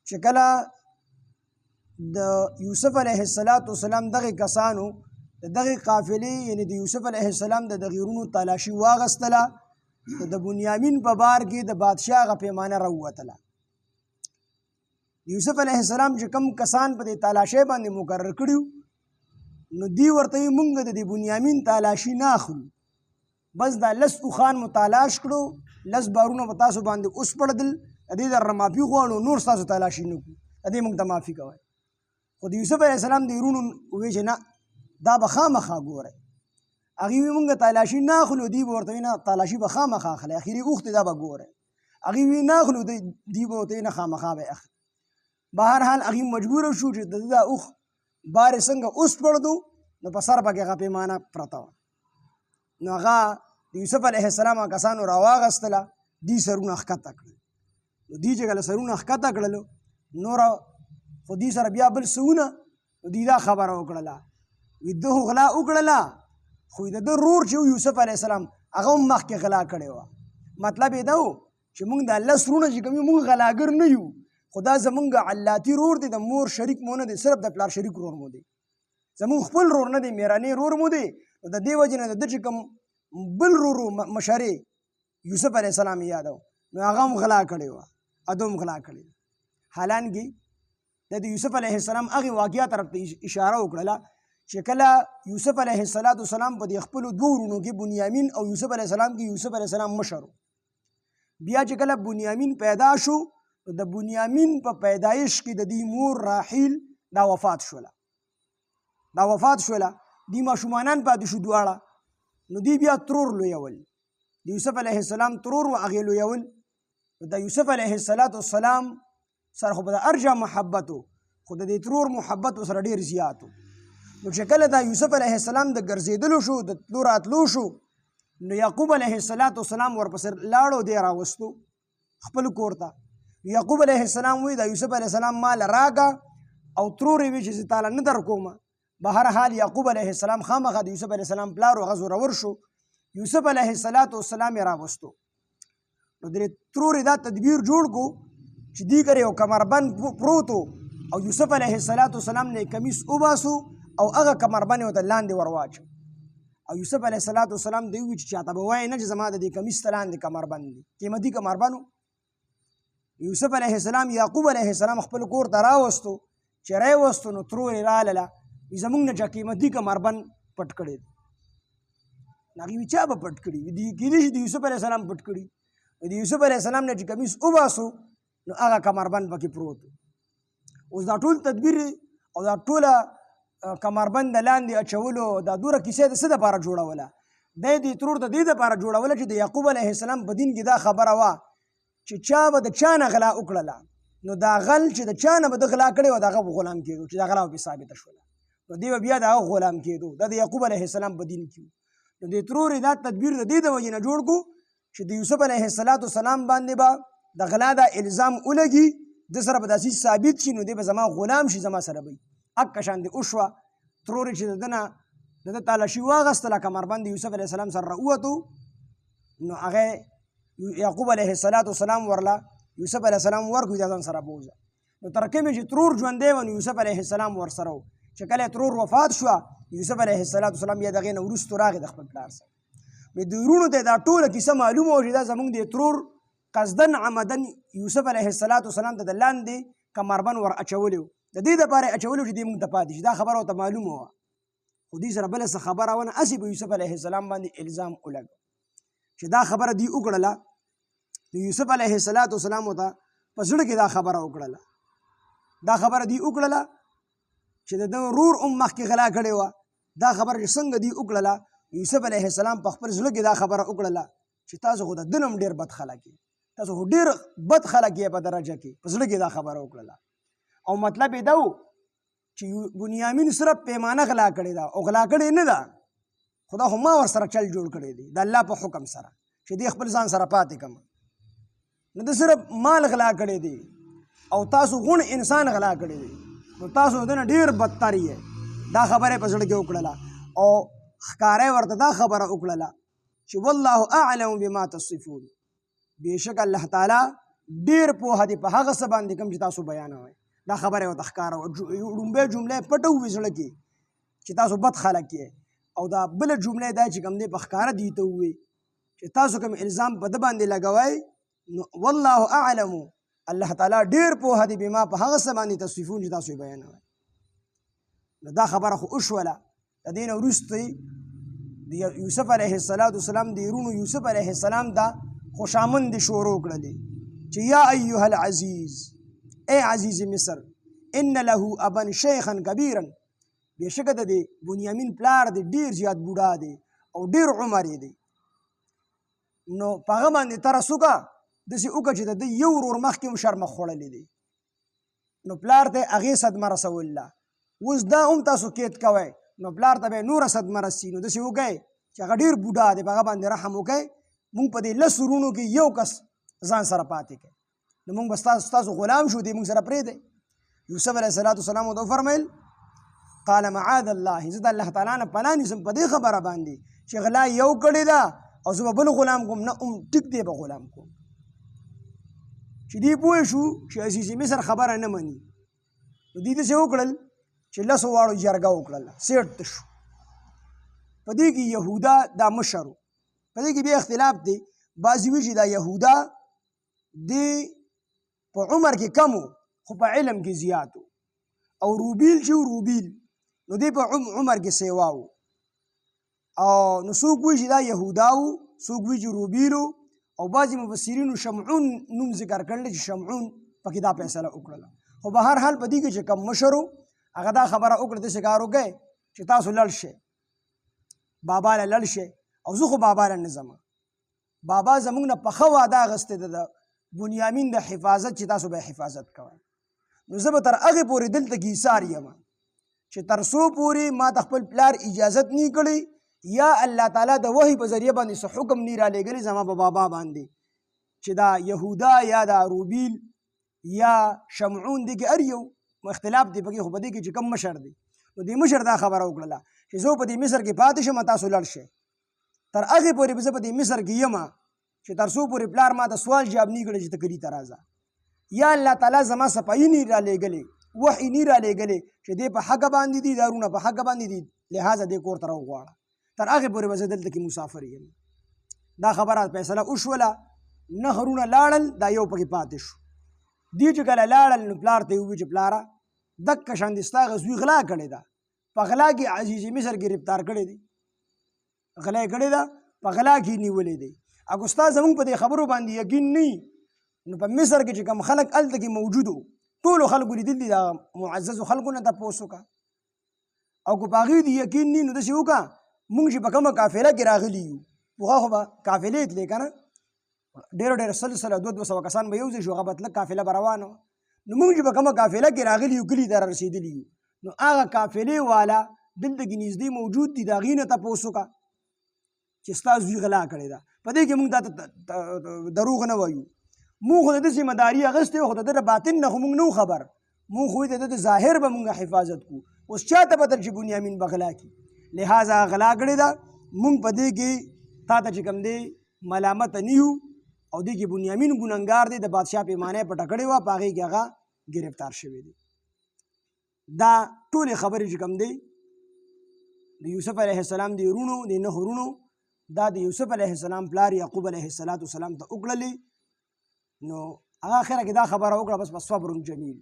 چې کله د یوسف علیه السلام دغه کسانو دغه قافلې یعنی د یوسف علیه السلام د غیرونو تلاشي واغستله د بنیامین په بار کې د بادشاه غ پیمانه راووتله. یوسف علیه السلام چې کم کسان په دې تلاشۍ باندې مقرر کړي نو دی ورته مونږ د دې بنیامین تلاشي نه اخلو، بس دا لس اوښان مو تلاش کړو، لس بارونه په تاسو باندې اوس پړدل، د دې در معافي غواړو، نور ستاسو تلاشي نه کړو، د دې موږ ته معافي کوئ. خو د یوسف علیه السلام د ورونو وویل چې نه دا به خامخا ګورئ. هغې وی مونږ تلاشي نه اخلو، دوی به ورته وي نه تلاشي به خامخا اخلئ، اخري اوښ دی دا به ګورئ. هغې وی نه اخلو، دوی به ورته وي نه خامخا به اخلي. بهرحال هغې مجبوره شو چې د دا اوښ بار یې څنګه اوس پړدو نو په سر پکې هغه پیمانه پرته وه. نو هغه د یوسف علیه السلام کسانو راواغستله، دوی سرونه ښکته کړل. نو دوی چې کله سرونه ښکته کړلو نوره خو دوی سره بیا بل څه ونه، نو دوی دا خبره وکړله وي ده خو غلا وکړله، خو د ده رور چې و یوسف علیه السلام هغه هم مخکې غلا کړې وه. مطلب یې دا و چې موږ د الله سرونه چې کوم یو موږ غلاګر نه یو، خو دا زمونږ علاتي رور دی، د مور شریک مو نه دی، صرف د پلار شریک رور مو دی، زمونږ خپل رور نه دی، میرانې رور مو دی. نو د دې وجې نه د ده چې کوم بل رور مشرې یوسف علیه السلام یې یادو نو هغه هم غلا کړې وه، ادو هم غلا کړې. حالانکې د یوسف علیه السلام هغې واقعه طرف ته اشاره وکړله چې کله یوسف علیه السلام په دې خپلو دوه ورونو کې بنیامین او یوسف علیه السلام کې یوسف علیه السلام مشر و. بیا چې کله بنیامین پیدا شو د بنیامین په پیدایش کې د دې مور راحیل دا وفات شوله، دی ماشومانان پاتې شو دواړه. نو دی بیا ترور لویول، د یوسف علیه السلام ترور و هغې لویول. د یوسف علیه السلام سره خو به د ارجه محبت و، خو د دې ترور محبت ورسره ډېر زیات و. نو چې کله دا یوسف علیه السلام د ګرځېدلو شو، د تلو راتلو شو، نو یعقوب علیه السلام ورپسې لاړو، دی راوستو خپل کور ته. یعقوب علیه السلام وی دا یوسف علیه السلام مال راکا او ترور یې وی چې زه تاله نه در کومه. بهرحال یعقوب علیه السلام خامخا د یوسف علیه السلام پلار هغه زورور شو، یوسف علیه السلام یې راوستو. نو د ترور دا تدبیر جوړ کو چې دی کرے یو کمربند پروت و او یوسف علیه السلام نه کمیس وباسو او هغه کمربند یې ورته لاندې ورواچو. او یوسف علیه السلام دی وی چې چاته به وایي نه چې زما د دې کمیس ته لاندې کمربند دی، قیمتي کمربند. یوسف علیه السلام یعقوب علیه السلام خپل کور ته راوستو، چې راوستو نو ترور یې راغله وي زمونږ نه چا قیمتي کمربند پټ کړی دی. هغې وي چا به پټ کړي؟ کیدای شي د یوسف علیه السلام پټ کړي. د یوسف علیه السلام نه چې کمیس وباسو نو هغه کمربند پکې پروت و. اوس دا ټول تدبیر او دا ټوله کمربند د لاندې اچولو دا دوره کیسه د څه دپاره جوړوله؟ دی د ترور د دې دپاره جوړوله چې د یعقوب علیه السلام په دین کې دا خبره وه چې چا به د چا نه غلا وکړله نو دا غل چې د چا نه به د غلا کړې وه د هغه به غلام کېدو، چې دا غلا به ثابته شوله نو دی به بیا د هغه غلام کېدو. دا د یعقوب علیه السلام په دین کې نو د ترور دا تدبیر د دې د وجې نه جوړ کړو چې د یوسف علیه السلام باندې به د غلا دا الزام ولګي، د سره به داسې ثابت شي نو دی به زما غلام شي، زما سره به وي. هکه شانې وشوه. ترور چې د ده نه د ده تالاشي واغستله، کمربند د یوسف علیه السلام سره راووتو نو هغه یعقوب علیه السلام ورله یوسف علیه السلام ورکړو دا ځان سره بوځه. نو تر کومې چې ترور ژوندی و نو یوسف علیه السلام ورسره و. چې کله ترور وفات شوه یوسف علیه السلام بیا د هغې نه وروستو راغی د خپل پلار سره. د وروڼو ته دا ټوله کیسه معلومه وه چې دا زموږ د ترور قصدن عمدن یوسف علیه السلام ته د لاندې کمربند ور اچولی و، د دې دپاره یې اچولی و چې دې موږ ته پاتې شي. دا خبره ورته معلومه وه، خو دوی سره بله څه خبره ونه، هسې به یوسف علیه السلام باندې الزام ولګو. چې دا خبره دوی وکړله نو یوسف علیه السلام ورته په زړه کې دا خبره وکړله، دا خبره دوی وکړله چې د ده ورور هم مخکې غلا کړې وه. دا خبره چې څنګه دوی وکړله یوسف علیه السلام په خپل زړه کې دا خبره وکړله چې تاسو خو د ده نه هم ډېر بد خلک یې، تاسو خو ډېر بد خلک یې په درجه کې. په زړه کې دا خبره وکړله او مطلب یې دا و چې بنیامین صرف پیمانه غلا کړې ده او غلا کړې نه ده، خدا خو ما ورسره چل جوړ کړی دی د الله په حکم سره چې دې خپل ځان سره پاتې کړم. نو ده صرف مال غلا کړی دی او تاسو غون انسان غلا کړی دی، نو تاسو د نه ډېر بدتر یې. دا خبره یې په زړه کې وکړله او ښکاره ورته دا خبره وکړله چې والله اعلم بما تصفون، بېشک الله تعالی ډېر پوهه دی په هغه څه باندې کوم چې تاسو بیانوئ. دا خبره یې ورته ښکاره وه. لومبۍ جمله یې پټه ووي زړه کې چې تاسو بد خلک یې، او دا بله جمله یې دا چې کوم دی په ښکاره دوی ته ووایي چې تاسو کوم الزام په ده باندې لګوئ نو والله اعلم، الله تعالی ډېر پوهه دی بما په هغه څه باندې تصویفون چې تاسو یې بیانوئ. نو دا خبره خو وشوله. د دې نه وروسته د یوسف علیه السلام د ورونو یوسف علیه السلام ته خوشامندې شروع کړلې چې یا ایها العزیز، ای عزیز مصر، ان له ابا شیخا کبیرا، بېشکه د دې بنیامین پلار دی ډېر زیات بوډا دی او ډېر عمر یې دی. نو په هغه باندې ترس وکړه، داسې وکړه چې د ده یو ورور مخکې هم شرمخ خوړلی دی. نو پلار ته یې هغې صدمه رسوله. اوس دا هم تاسو کید کوئ نو پلار ته به یې نوره صدمه رسي. نو داسې وکئ چې هغه ډېر بوډا دی، په هغه باندې رحم وکئ. مونږ په دې 10 ورونو کې یو کس ځان سره پاتې کړئ، نو مونږ به ستاسو غلام شو، دی مونږ سره پرېږدئ. یوسف علیه السلام ورته وفرمیل قال معاذ الله، زه د الله تعالی نه پناه نیسم په دې خبره باندې چې غلا یو کړې ده او زه به بل غلام کوم، نه ټیک دی به غلام کوم. چې دوی پوه شو چې عزیز مصر خبره نه مني، نو دوی داسې وکړل چې 10 واړو جرګه وکړله، سیټ ته شو. په دې کې یهودا دا مشر و. په دې کې بیا اختلاف دی، بعضې وایي چې دا یهودا دی په عمر کې کم و خو په علم کې زیات و، او روبیل چې و روبیل نو دی په عمر کې سیوا و. او نو څوک وایي چې دا یهودا و، څوک وایي چې روبیل و، او بعضې مفسرینو شمعون نوم ذکر کړل چې شمعون پکې دا فیصله وکړله. خو به هر حال په دې کې چې کم مشر و هغه دا خبره وکړه، داسې کار وکړئ چې تاسو لړ شئ، بابا له لړ شئ. او زه خو بابا له نه ځم، بابا زموږ نه پخه واده اخیستې ده د بنیامین د حفاظت چې تاسو به یې حفاظت کوئ. نو زه به تر هغې پورې دلته کې ایثار یم چې تر څو پورې ما د خپل پلار اجازت نه کړی یا الله تعالی د وحی په ذریعه باندې څه حکم نه رالیږلی زما په بابا باندې چې دا یهودا یا دا روبیل یا شمعون دی کې هر یو اختلاف دی پکې، خو په دې کې چې کوم مشر دی نو دې مشر دا خبره وکړله چې زه په دې مصر کې پاتې شم، تاسو لړ شئ. تر هغې پورې به زه په دې مصر کې یم چې تر څو پورې پلار ما ته سوال جواب نه کړی چې ته کلي ته راځه، یا الله تعالی زما صفایي نه رالیږلې، وحي نه رالیږلې چې دې په حق باندې دي، دارونه په حق باندې دي، لہذا دې کور ته راوغواړه. تر هغې پورې به زه دلته کې مسافر یم. دا خبره فیصله وشوله. 9 ورونه لاړل، دا یو پکې پاتې شو. دوی چې کله لاړل نو پلار ته یې وویل چې پلاره دکه شان دې ستا هغه زوی غلا کړې ده، په غلا کې عزیز مصر ګرفتار کړی دی، غلا یې کړې ده، په غلا کې یې نیولی دی. اګو ستا زموږ په دې خبرو باندې یقین نه وي نو په مصر کې چې کوم خلک هلته کې موجود وو ټولو خلکو لیدل دي، د معززو خلکو نه تپوس وکړه، او که په هغې دې یقین نه وي نو داسې وکړه مونږ چې په کومه قافله کې راغلي یو، پخوا خو به قافلې تلې که نه، ډېرو 200 کسان به یو ځای شو، هغه به تله قافله به روانه وه. نو مونږ چې په کومه قافله کې راغلي یو کلي ته را رسېدلي یو، نو هغه قافلې والا دلته کې نږدې موجود دي، د هغې نه تپوس وکړه چې ستا زوی غلا کړې ده. په دې کې مونږ دا دروغ نه وایو، مونږ خو د ده ذمه داري اخیستې وه، خو د ده د باطن نه خو مونږ نه وو خبر، مونږ خو د ده د ظاهر به مونږ حفاظت کړو. اوس چاته پته چې بنیامین به غلا کړي، لہذا غلا کړې ده. مونږ په دې کې تا ته چې کوم دی ملامته نه یو، او دې کې بنیامین ګنهګار دی، د بادشاه پیمانه یې پټه کړې وه، په هغې کې هغه ګرفتار شوی دی. دا ټولې خبرې چې کوم دی د یوسف علیه السلام د ورونو د 9 ورونو دا د یوسف علیه السلام پلار یعقوب علیه السلام ته وکړلې. نو هغه اخره کې دا خبره وکړه بس صبر جمیل،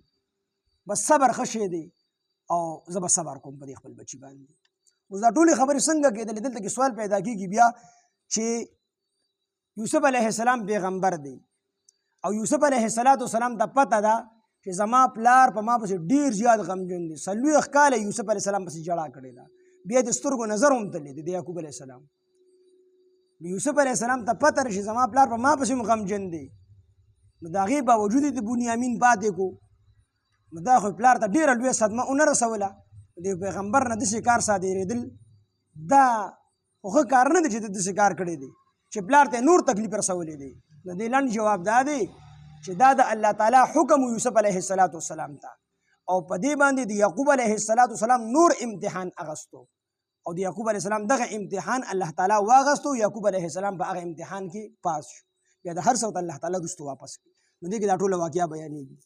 بس صبر ښه شی دی او زه به صبر کوم په دې خپل بچي باندې. اوس دا ټولې خبرې څنګه کېدلې؟ دلته کې سوال پیدا کېږي بیا چې یوسف علیه السلام پیغمبر دی او یوسف علیه السلام ته پته ده چې زما پلار په ما پسې ډېر زیات غمجن دی، 40 کاله یوسف علیه السلام پسې جړا کړې ده، بیا د سترګو نظر هم تللی دی د یعقوب علیه السلام. یوسف علیه السلام ته پته ده چې زما پلار په ما پسې هم غمجن دی، نو د هغې باوجود د بنیامین پاتې کو، نو دا خو پلار ته ډېره لویه صدمه ونه رسوله. د پیغمبر نه داسې کار صادرېدل دا خو ښه کار نه دی چې د داسې کار کړی دی چې پلار ته نور تکلیف رسولی دی. د دې لنډ جواب دا دی چې دا د الله تعالی حکم یوسف علیه السلام ته، او په دې باندې د یعقوب علیه السلام نور امتحان اغستو، او د یعقوب علیه السلام دغه امتحان الله تعالی واغستو. یعقوب علیه السلام په هغه امتحان کې پاس شو، بیا د هر څه ته الله تعالی رستو واپس کړي. نو دې کې دا ټوله واقعه بیانېږي